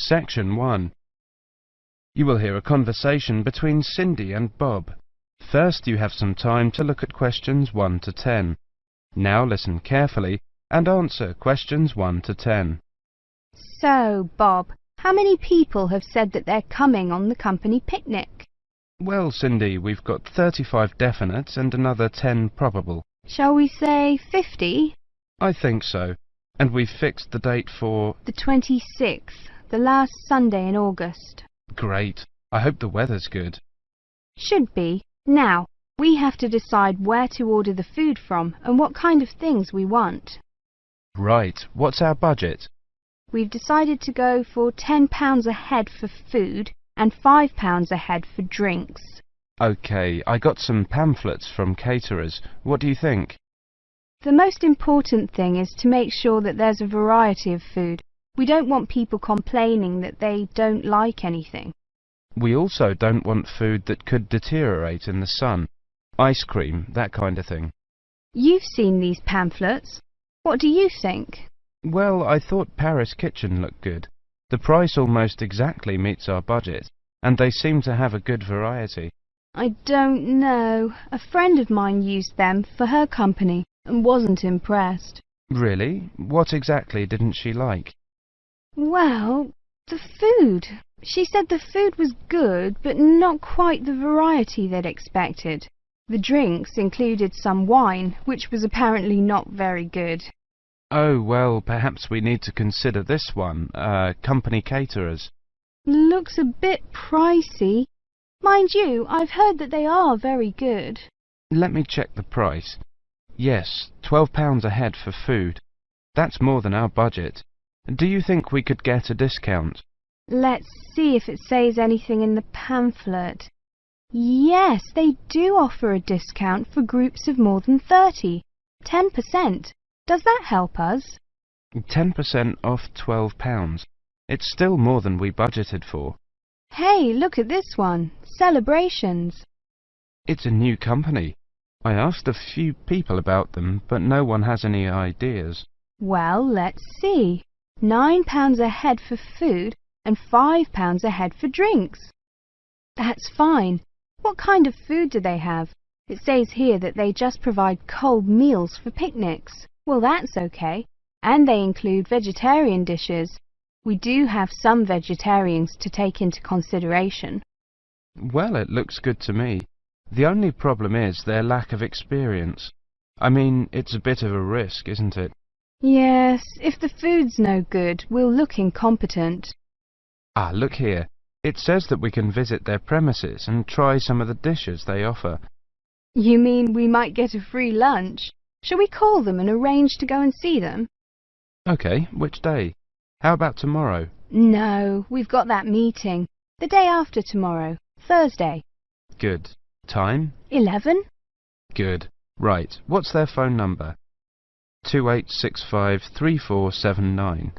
Section 1. You will hear a conversation between Cindy and Bob. First, you have some time to look at questions 1 to 10. Now listen carefully and answer questions 1 to 10. So, Bob, how many people have said that they're coming on the company picnic? Well, Cindy, we've got 35 definite and another 10 probable. Shall we say 50? I think so. And we've fixed the date for... The 26th, the last Sunday in August. Great. I hope the weather's good. Should be. Now, we have to decide where to order the food from and what kind of things we want. Right. What's our budget? We've decided to go for £10 a head for food and £5 a head for drinks. OK, I got some pamphlets from caterers. What do you think? The most important thing is to make sure that there's a variety of food. We don't want people complaining that they don't like anything. We also don't want food that could deteriorate in the sun. Ice cream, that kind of thing. You've seen these pamphlets. What do you think? Well, I thought Paris Kitchen looked good. The price almost exactly meets our budget, and they seem to have a good variety. I don't know. A friend of mine used them for her company and wasn't impressed. Really? What exactly didn't she like? Well, the food. She said the food was good, but not quite the variety they'd expected. The drinks included some wine, which was apparently not very good. Oh, well, perhaps we need to consider this one, company caterers. Looks a bit pricey. Mind you, I've heard that they are very good. Let me check the price. Yes, £12 a head for food. That's more than our budget. Do you think we could get a discount? Let's see if it says anything in the pamphlet. Yes, they do offer a discount for groups of more than 30. 10%. Does that help us? 10% off £12. It's still more than we budgeted for. Hey, look at this one. Celebrations. It's a new company. I asked a few people about them, but no one has any ideas. Well, let's see. £9 a head for food and £5 a head for drinks. That's fine. What kind of food do they have? It says here that they just provide cold meals for picnics. Well, that's okay. And they include vegetarian dishes. We do have some vegetarians to take into consideration. Well, it looks good to me. The only problem is their lack of experience. I mean, it's a bit of a risk, isn't it? Yes, if the food's no good, we'll look incompetent. Ah, look here. It says that we can visit their premises and try some of the dishes they offer. You mean we might get a free lunch? Shall we call them and arrange to go and see them? OK, which day? How about tomorrow? No, we've got that meeting. The day after tomorrow, Thursday. Good. Time? 11? Good. Right. What's their phone number? 28653479.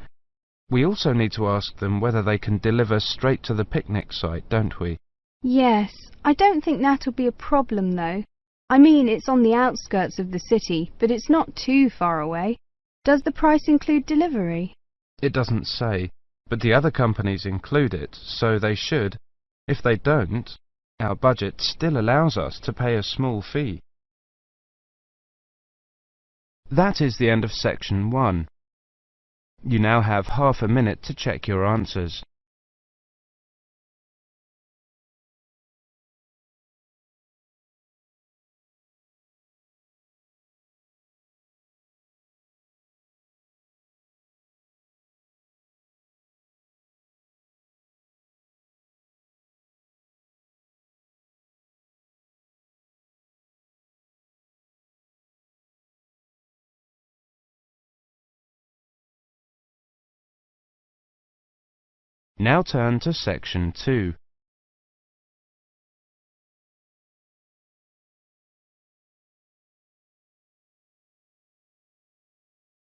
We also need to ask them whether they can deliver straight to the picnic site, don't we? Yes. I don't think that'll be a problem, though. I mean, it's on the outskirts of the city, but it's not too far away. Does the price include delivery? It doesn't say, but the other companies include it, so they should. If they don't, our budget still allows us to pay a small fee. That is the end of section 1. You now have half a minute to check your answers. Now turn to section 2.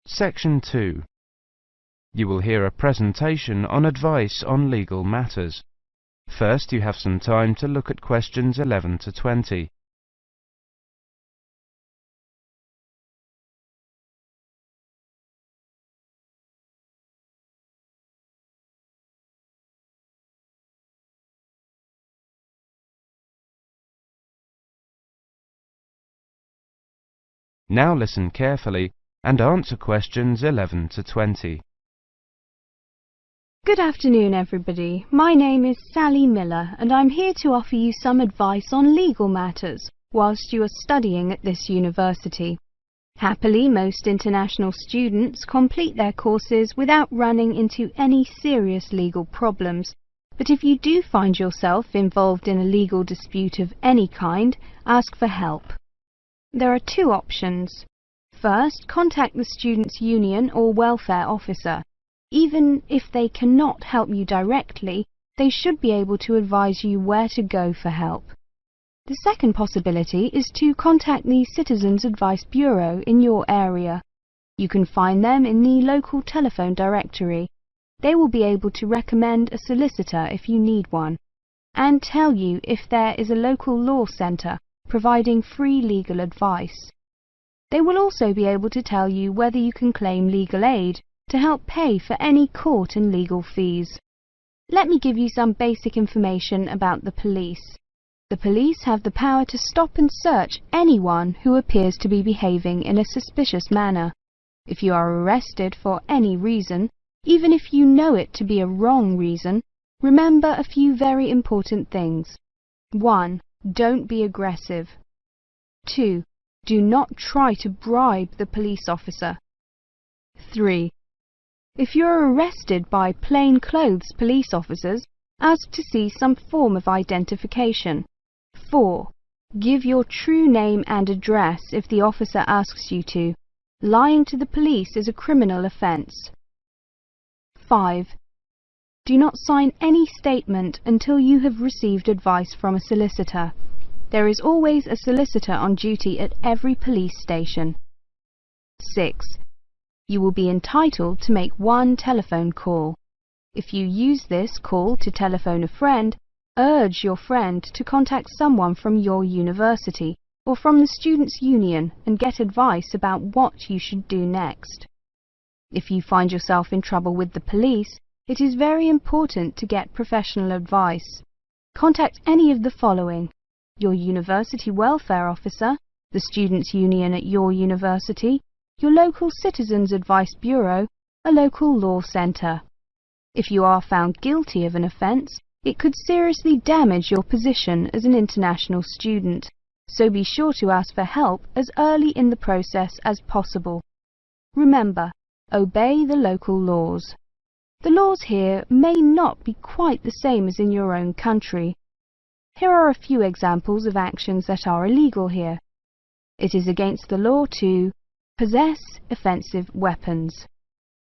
Section 2. You will hear a presentation on advice on legal matters. First, you have some time to look at questions 11 to 20. Now listen carefully and answer questions 11 to 20. Good afternoon, everybody. My name is Sally Miller, and I'm here to offer you some advice on legal matters whilst you are studying at this university. Happily, most international students complete their courses without running into any serious legal problems. But if you do find yourself involved in a legal dispute of any kind, ask for help. There are two options. First, contact the students' union or welfare officer. Even if they cannot help you directly, they should be able to advise you where to go for help. The second possibility is to contact the Citizens Advice Bureau in your area. You can find them in the local telephone directory. They will be able to recommend a solicitor if you need one, and tell you if there is a local law centre providing free legal advice. They will also be able to tell you whether you can claim legal aid to help pay for any court and legal fees. Let me give you some basic information about the police. The police have the power to stop and search anyone who appears to be behaving in a suspicious manner. If you are arrested for any reason, even if you know it to be a wrong reason, remember a few very important things. 1. Don't be aggressive. 2. Do not try to bribe the police officer. 3. If you are arrested by plainclothes police officers, ask to see some form of identification. 4. Give your true name and address if the officer asks you to. Lying to the police is a criminal offence. 5. Do not sign any statement until you have received advice from a solicitor. There is always a solicitor on duty at every police station. 6. You will be entitled to make one telephone call. If you use this call to telephone a friend, urge your friend to contact someone from your university or from the students' union and get advice about what you should do next. If you find yourself in trouble with the police, it is very important to get professional advice. Contact any of the following: your university welfare officer, the students' union at your university, your local Citizens Advice Bureau, a local law centre. If you are found guilty of an offence, it could seriously damage your position as an international student, so be sure to ask for help as early in the process as possible. Remember, obey the local laws. The laws here may not be quite the same as in your own country. Here are a few examples of actions that are illegal here. It is against the law to possess offensive weapons.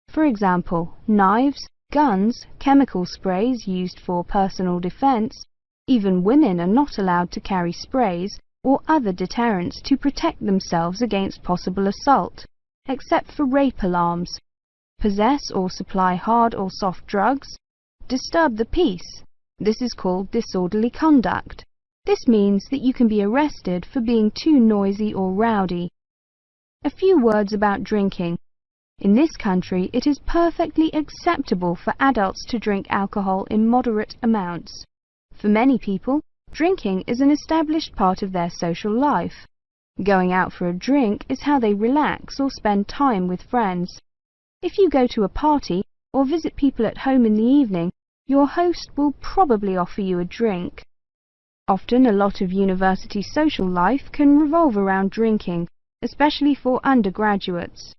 For example, knives, guns, chemical sprays used for personal defense. Even women are not allowed to carry sprays or other deterrents to protect themselves against possible assault, except for rape alarms. Possess or supply hard or soft drugs. Disturb the peace. This is called disorderly conduct. This means that you can be arrested for being too noisy or rowdy. A few words about drinking. In this country, it is perfectly acceptable for adults to drink alcohol in moderate amounts. For many people, drinking is an established part of their social life. Going out for a drink is how they relax or spend time with friends. If you go to a party or visit people at home in the evening, your host will probably offer you a drink. Often a lot of university social life can revolve around drinking, especially for undergraduates.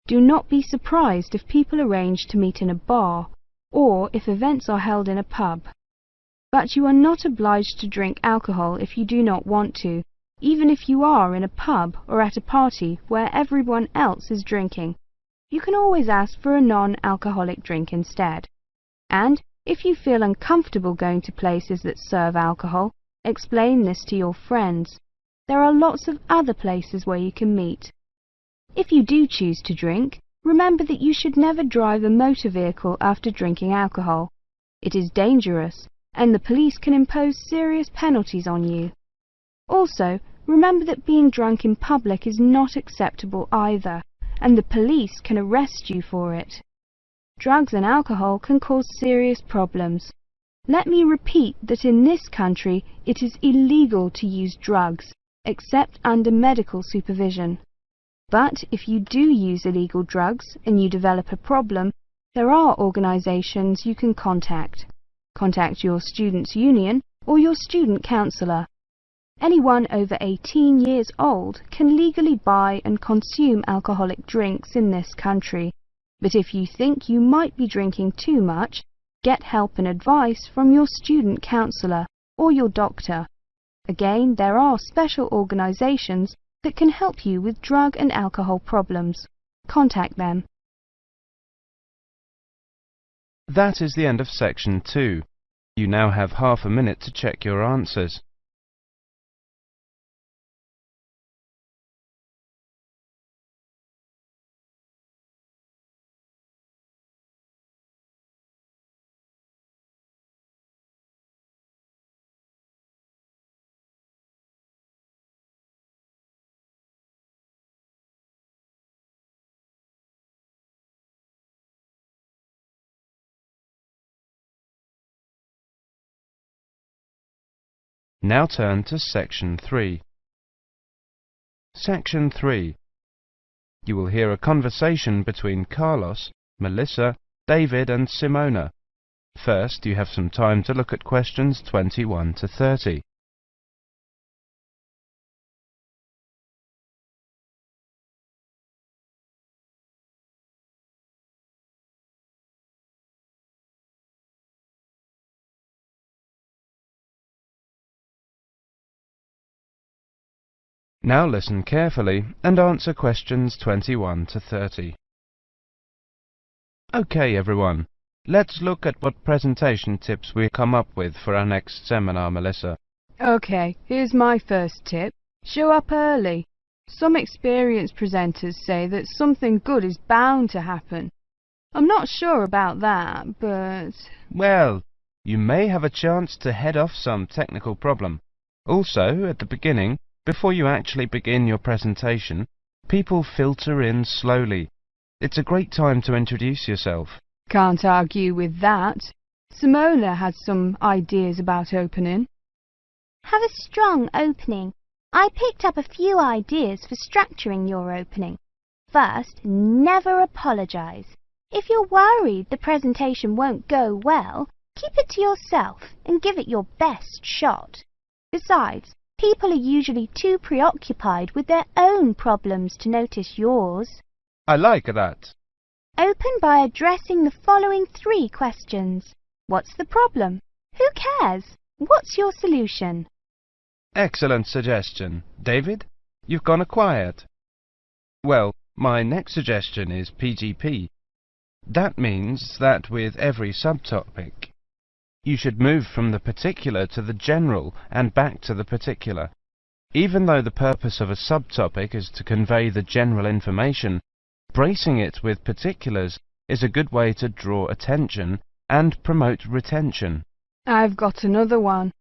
Do not be surprised if people arrange to meet in a bar, or if events are held in a pub. But you are not obliged to drink alcohol if you do not want to, even if you are in a pub or at a party where everyone else is drinking. You can always ask for a non-alcoholic drink instead. And if you feel uncomfortable going to places that serve alcohol, explain this to your friends. There are lots of other places where you can meet. If you do choose to drink, remember that you should never drive a motor vehicle after drinking alcohol. It is dangerous, and the police can impose serious penalties on you. Also, remember that being drunk in public is not acceptable either, and the police can arrest you for it. Drugs and alcohol can cause serious problems. Let me repeat that in this country it is illegal to use drugs, except under medical supervision. But if you do use illegal drugs and you develop a problem, there are organisations you can contact. Contact your students' union or your student counsellor. Anyone over 18 years old can legally buy and consume alcoholic drinks in this country. But if you think you might be drinking too much, get help and advice from your student counsellor or your doctor. Again, there are special organisations that can help you with drug and alcohol problems. Contact them. That is the end of section 2. You now have half a minute to check your answers. Now turn to section 3. Section 3. You will hear a conversation between Carlos, Melissa, David and Simona. First, you have some time to look at questions 21 to 30. Now listen carefully and answer questions 21 to 30. Okay, everyone. Let's look at what presentation tips we come up with for our next seminar, Melissa. Okay, here's my first tip. Show up early. Some experienced presenters say that something good is bound to happen. I'm not sure about that, but... Well, you may have a chance to head off some technical problem. Also, at the beginning, before you actually begin your presentation, people filter in slowly. It's a great time to introduce yourself. Can't argue with that. Simona has some ideas about opening. Have a strong opening. I picked up a few ideas for structuring your opening. First, never apologise. If you're worried the presentation won't go well, keep it to yourself and give it your best shot. Besides, people are usually too preoccupied with their own problems to notice yours. I like that. Open by addressing the following 3 questions. What's the problem? Who cares? What's your solution? Excellent suggestion. David, you've gone quiet. Well, my next suggestion is PGP. That means that with every subtopic, you should move from the particular to the general and back to the particular. Even though the purpose of a subtopic is to convey the general information, bracing it with particulars is a good way to draw attention and promote retention. I've got another one.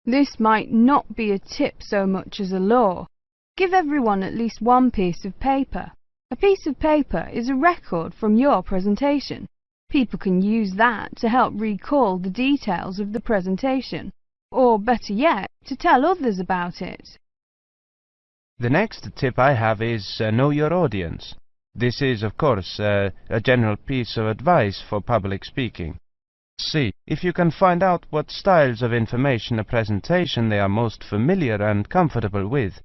This might not be a tip so much as a law. Give everyone at least one piece of paper. A piece of paper is a record from your presentation. People can use that to help recall the details of the presentation, or better yet, to tell others about it. The next tip I have is know your audience. This is, of course, a general piece of advice for public speaking. See if you can find out what styles of information a presentation they are most familiar and comfortable with.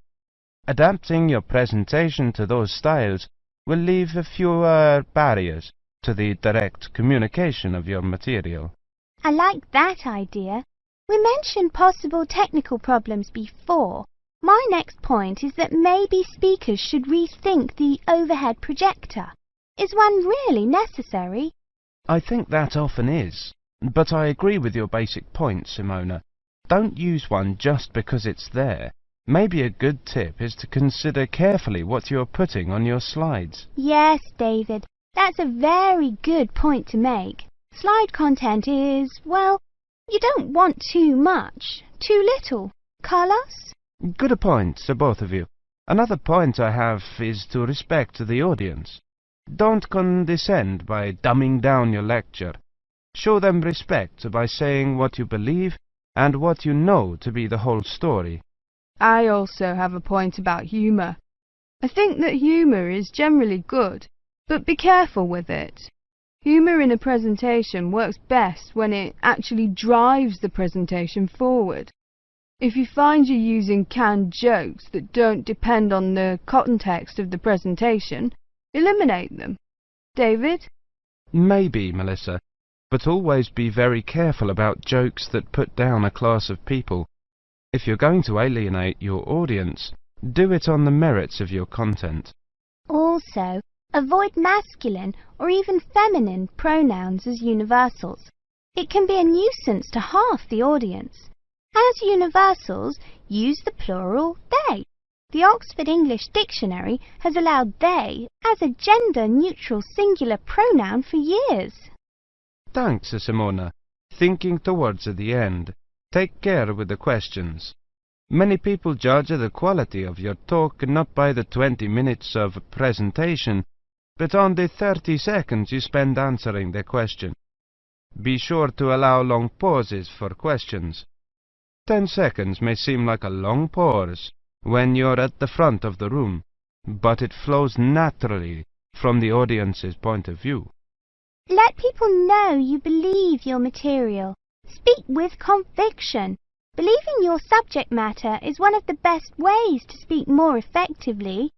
Adapting your presentation to those styles will leave fewer barriers to the direct communication of your material. I like that idea. We mentioned possible technical problems before. My next point is that maybe speakers should rethink the overhead projector. Is one really necessary? I think that often is, but I agree with your basic point, Simona. Don't use one just because it's there. Maybe a good tip is to consider carefully what you're putting on your slides. Yes, David, that's a very good point to make. Slide content is, well, you don't want too much, too little. Carlos? Good point, both of you. Another point I have is to respect the audience. Don't condescend by dumbing down your lecture. Show them respect by saying what you believe and what you know to be the whole story. I also have a point about humour. I think that humour is generally good, but be careful with it. Humour in a presentation works best when it actually drives the presentation forward. If you find you're using canned jokes that don't depend on the context of the presentation, eliminate them. David? Maybe, Melissa, but always be very careful about jokes that put down a class of people. If you're going to alienate your audience, do it on the merits of your content. Also, avoid masculine or even feminine pronouns as universals. It can be a nuisance to half the audience. As universals, use the plural they. The Oxford English Dictionary has allowed they as a gender-neutral singular pronoun for years. Thanks, Simona. Thinking towards the end, take care with the questions. Many people judge the quality of your talk not by the 20 minutes of presentation, but on the 30 seconds you spend answering the question. Be sure to allow long pauses for questions. 10 seconds may seem like a long pause when you're at the front of the room, but it flows naturally from the audience's point of view. Let people know you believe your material. Speak with conviction. Believing your subject matter is one of the best ways to speak more effectively.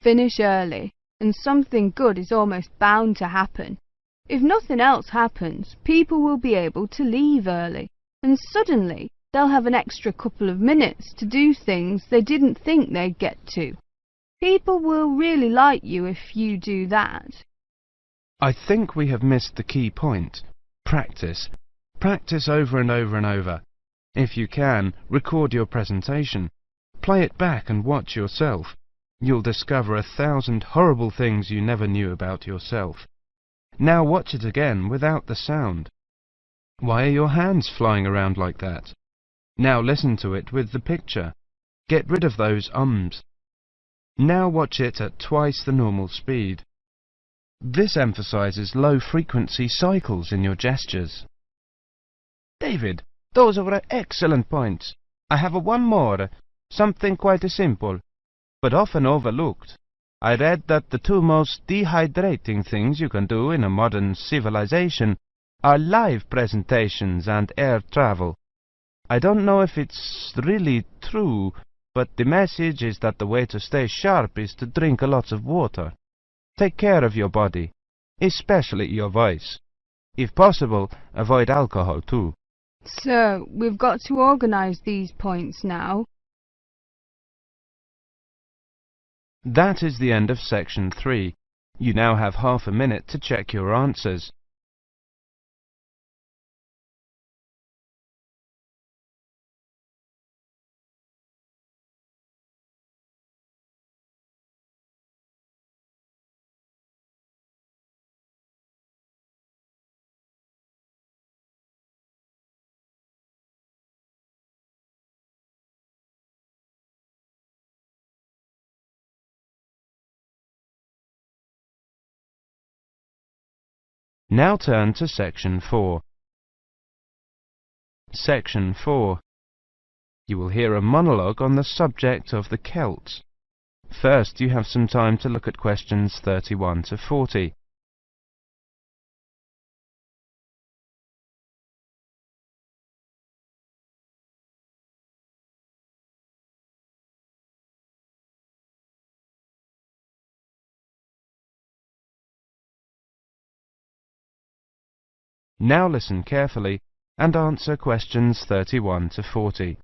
Finish early, and something good is almost bound to happen. If nothing else happens, people will be able to leave early, and suddenly they'll have an extra couple of minutes to do things they didn't think they'd get to. People will really like you if you do that. I think we have missed the key point. Practice. Practice over and over and over. If you can, record your presentation. Play it back and watch yourself. You'll discover 1,000 horrible things you never knew about yourself. Now watch it again without the sound. Why are your hands flying around like that? Now listen to it with the picture. Get rid of those ums. Now watch it at twice the normal speed. This emphasizes low-frequency cycles in your gestures. David, those were excellent points. I have one more, something quite simple, but often overlooked. I read that the two most dehydrating things you can do in a modern civilization are live presentations and air travel. I don't know if it's really true, but the message is that the way to stay sharp is to drink lots of water. Take care of your body, especially your voice. If possible, avoid alcohol too. So, we've got to organise these points now. That is the end of section 3. You now have half a minute to check your answers. Now turn to section 4. Section 4. You will hear a monologue on the subject of the Celts. First, you have some time to look at questions 31 to 40. Now listen carefully and answer questions 31 to 40.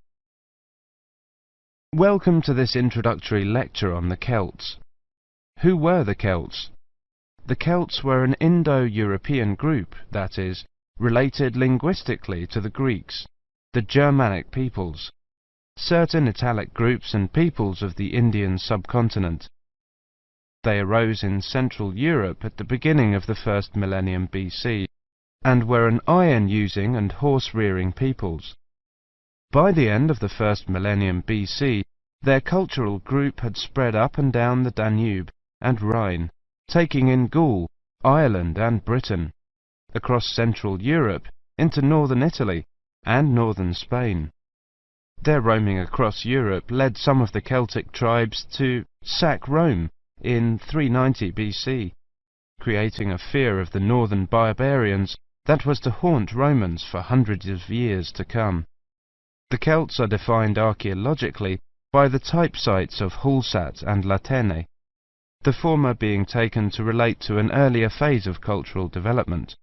Welcome to this introductory lecture on the Celts. Who were the Celts? The Celts were an Indo-European group, that is, related linguistically to the Greeks, the Germanic peoples, certain Italic groups and peoples of the Indian subcontinent. They arose in Central Europe at the beginning of the first millennium BC, and were an iron-using and horse-rearing peoples. By the end of the first millennium BC, their cultural group had spread up and down the Danube and Rhine, taking in Gaul, Ireland and Britain, across Central Europe into northern Italy and northern Spain. Their roaming across Europe led some of the Celtic tribes to sack Rome in 390 BC, creating a fear of the northern barbarians that was to haunt Romans for hundreds of years to come. The Celts are defined archaeologically by the type sites of Hallstatt and Latene, the former being taken to relate to an earlier phase of cultural development.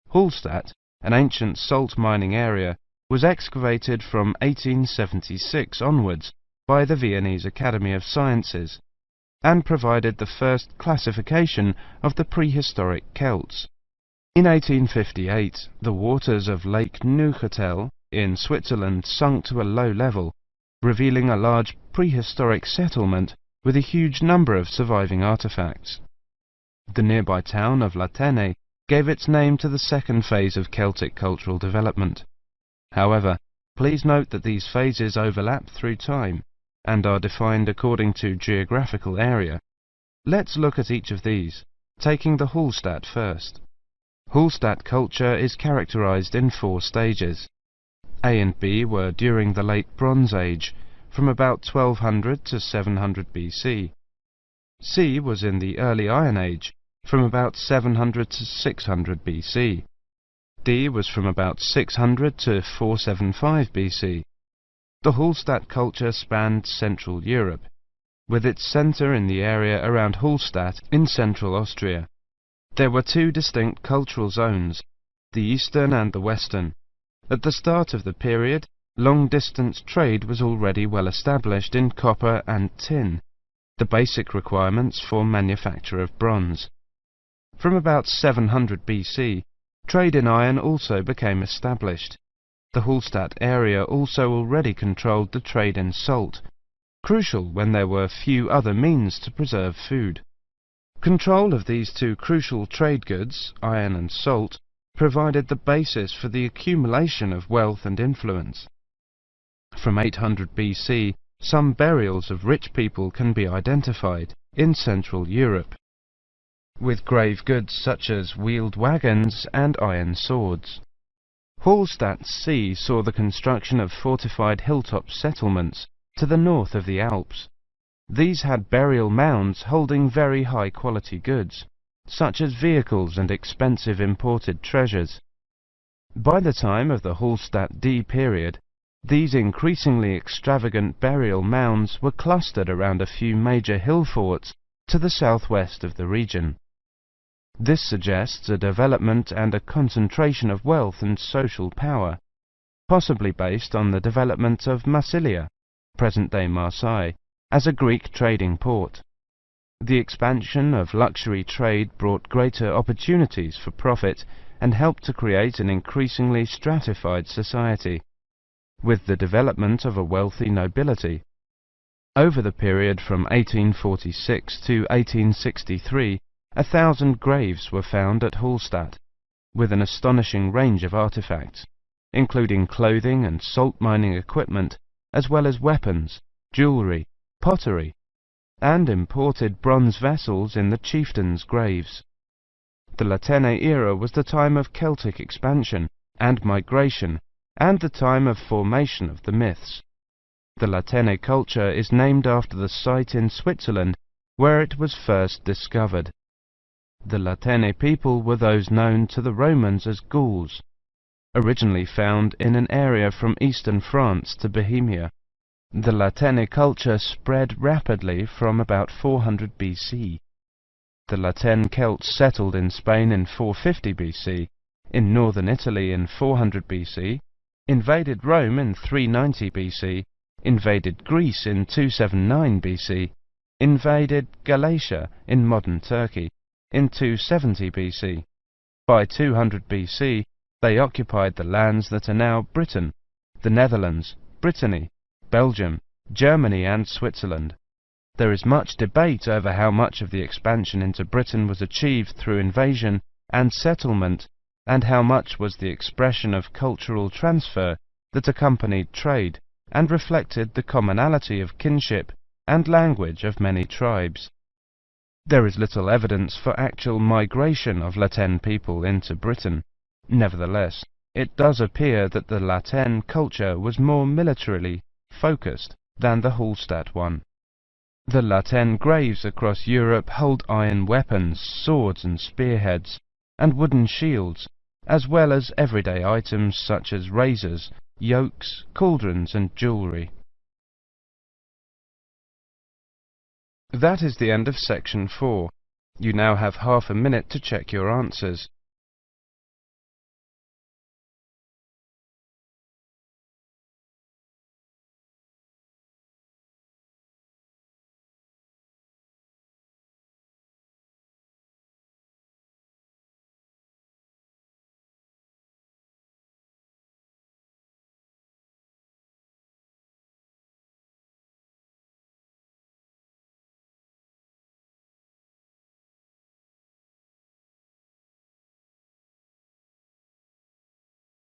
Hallstatt, an ancient salt mining area, was excavated from 1876 onwards by the Viennese Academy of Sciences, and provided the first classification of the prehistoric Celts. In 1858, the waters of Lake Neuchâtel in Switzerland sunk to a low level, revealing a large prehistoric settlement with a huge number of surviving artifacts. The nearby town of Latene gave its name to the second phase of Celtic cultural development. However, please note that these phases overlap through time and are defined according to geographical area. Let's look at each of these, taking the Hallstatt first. Hallstatt culture is characterized in 4 stages. A and B were during the Late Bronze Age, from about 1200 to 700 BC. C was in the Early Iron Age, from about 700 to 600 BC. D was from about 600 to 475 BC. The Hallstatt culture spanned Central Europe, with its centre in the area around Hallstatt in central Austria. There were 2 distinct cultural zones, the eastern and the western. At the start of the period, long-distance trade was already well established in copper and tin, the basic requirements for manufacture of bronze. From about 700 BC, trade in iron also became established. The Hallstatt area also already controlled the trade in salt, crucial when there were few other means to preserve food. Control of these 2 crucial trade goods, iron and salt, provided the basis for the accumulation of wealth and influence. From 800 BC, some burials of rich people can be identified in Central Europe, with grave goods such as wheeled wagons and iron swords. Hallstatt C saw the construction of fortified hilltop settlements to the north of the Alps. These had burial mounds holding very high-quality goods, such as vehicles and expensive imported treasures. By the time of the Hallstatt D period, these increasingly extravagant burial mounds were clustered around a few major hill forts to the southwest of the region. This suggests a development and a concentration of wealth and social power, possibly based on the development of Massilia, present-day Marseille, as a Greek trading port. The expansion of luxury trade brought greater opportunities for profit and helped to create an increasingly stratified society, with the development of a wealthy nobility. Over the period from 1846 to 1863, 1,000 graves were found at Hallstatt, with an astonishing range of artifacts, including clothing and salt mining equipment, as well as weapons, jewellery, pottery, and imported bronze vessels in the chieftains' graves. The Latene era was the time of Celtic expansion and migration, and the time of formation of the myths. The Latene culture is named after the site in Switzerland where it was first discovered. The Latene people were those known to the Romans as Gauls, originally found in an area from eastern France to Bohemia. The Latene culture spread rapidly from about 400 BC. The Latene Celts settled in Spain in 450 BC, in northern Italy in 400 BC, invaded Rome in 390 BC, invaded Greece in 279 BC, invaded Galatia in modern Turkey in 270 BC. By 200 BC, they occupied the lands that are now Britain, the Netherlands, Brittany, Belgium, Germany and Switzerland. There is much debate over how much of the expansion into Britain was achieved through invasion and settlement, and how much was the expression of cultural transfer that accompanied trade and reflected the commonality of kinship and language of many tribes. There is little evidence for actual migration of Latene people into Britain. Nevertheless, it does appear that the Latin culture was more militarily focused than the Hallstatt one. The Latin graves across Europe hold iron weapons, swords and spearheads, and wooden shields, as well as everyday items such as razors, yokes, cauldrons and jewellery. That is the end of section 4. You now have half a minute to check your answers.